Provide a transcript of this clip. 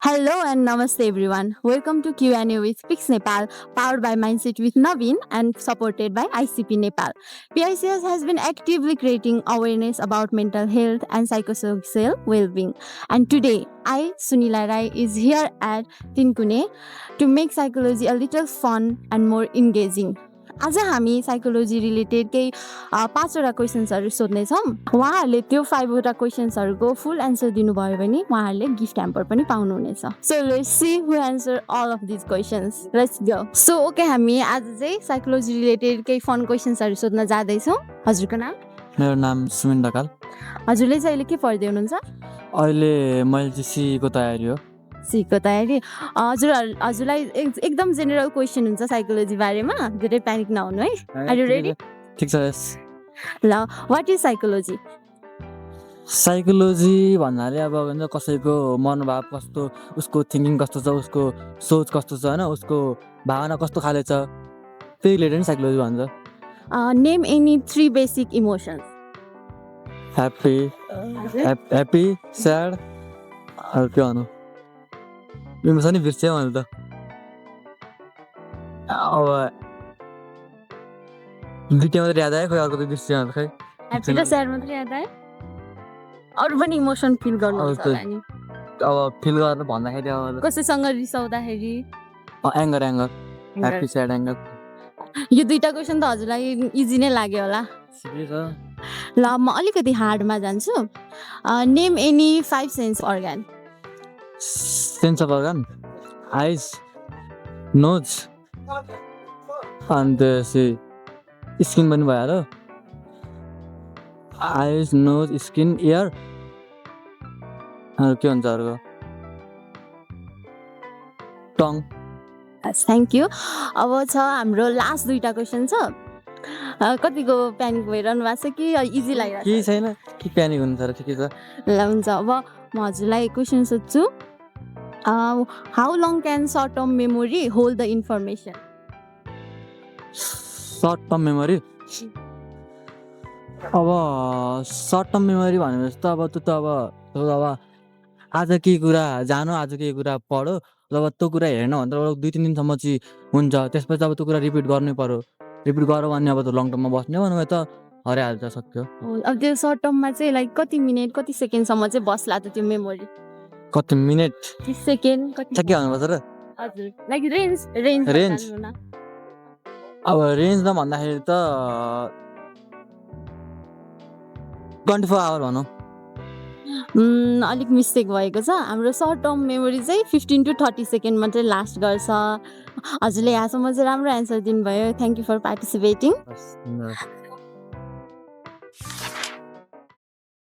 Hello and namaste everyone. Welcome to Q&A with Pix Nepal, powered by Mindset with Naveen and supported by ICP Nepal. PICS has been actively creating awareness about mental health and psychosocial well-being. And today, I, Sunila Rai, is here at Tinkune to make psychology a little fun and more engaging. आज हामी psychology related केही 5वटा क्वेसन्सहरू सोध्नेछौँ। उहाँहरूले त्यो 5वटा क्वेसन्सहरूको फुल answer दिनुभयो भने उहाँहरूले gift hamper पनि पाउनुहुनेछ। So let's see who answer all of this questions. Let's go. So okay, हामी आज चाहिँ साइकोलोजी रिलेटेड केही फन क्वेसन्सहरू सोध्न जाँदैछौँ। हजुरको नाम? मेरो नाम सुमिन ढकाल। हजुरले चाहिँ अहिले के पढ्दै हुनुहुन्छ? अहिले मैले चाहिँ सीको तयारी हो। सीको तयारी। हजुरलाई एकदम जेनरल क्वेसन हुन्छ साइकोलोजी बारेमा, धेरै प्यानिक नहुनु है। Are you ready? ठिक छ। यस ल, व्हाट इज साइकोलोजी? साइकोलोजी भन्नाले अब भन्छ कसैको मनोभाव कस्तो, उसको थिङ्किङ कस्तो छ, उसको सोच कस्तो छ हैन, उसको भावना कस्तो खाले छ, त्यही रिलेटेड साइकोलोजी भन्छ। Name any 3 basic emotions. Happy, sad, अरु के भन्नु? इमोसन नि बिर्स्यो मैले त। अब दुईटा मात्रै याद आयो, खोइ अर्को त बिर्स्यो मैले खै। ह्याप्पी र स्याड मात्रै याद आयो? अरु पनि इमोसन फिल गर्नुहुन्छ होला नि? अब फिल गर्न भन्दाखेरि अब कसैसँग रिसाउँदाखेरि? Anger, happy, sad, anger. यो दुईटा क्वेसन त हजुरलाई इजी नै लाग्यो होला। ल, म अलिकति हार्डमा जान्छु। Name any 5 sense organ. Sense of organ, आइज, नोज, अन्त स्किन पनि भइहाल्यो। आइज, नोज, स्किन, एयर, अरू के हुन्छ अर्को? टङ। Thank you. अब छ हाम्रो लास्ट दुईटा क्वेसन छ। कतिको प्यानिक भइरहनु भएको छ कि इजी लागिरहेको छ? केही छैन, के प्यानिक हुनु छ र ठिकै छ। ल हुन्छ, अब म हजुरलाई क्वेसन सोध्छु। How long can short term memory hold the information? Short term memory, अब सर्ट टर्म मेमोरी भनेपछि त अब त्यो त अब आज केही कुरा जानो, आज केही कुरा पढो, जब त्यो कुरा हेर्न भन्दा 2-3 दिनसम्म चाहिँ हुन्छ, त्यसपछि अब त्यो कुरा रिपिट गर्नै पर्यो। रिपिट गऱ्यो भने अब त लङ टर्ममा बस्ने हो, नभए त हराइहाल्छ, सक्यो। अब त्यो सर्ट टर्ममा चाहिँ लाइक कति मिनेट कति सेकेन्डसम्म चाहिँ बस्ला त त्यो मेमोरी? कति मिनेट, 30 सेकेन्ड कति? के भन्नुपर्छ र? हजुर, लाइक रेन्ज। अब रेन्जमा भन्दाखेरि त 24 आवर भनौँ। अलिक मिस्टेक भएको छ। हाम्रो सर्ट टर्म मेमोरी चाहिँ 15 to 30 सेकेन्ड मात्रै लास्ट गर्छ। हजुरले यहाँसम्म चाहिँ राम्रो एन्सर दिनुभयो। Thank you for participating.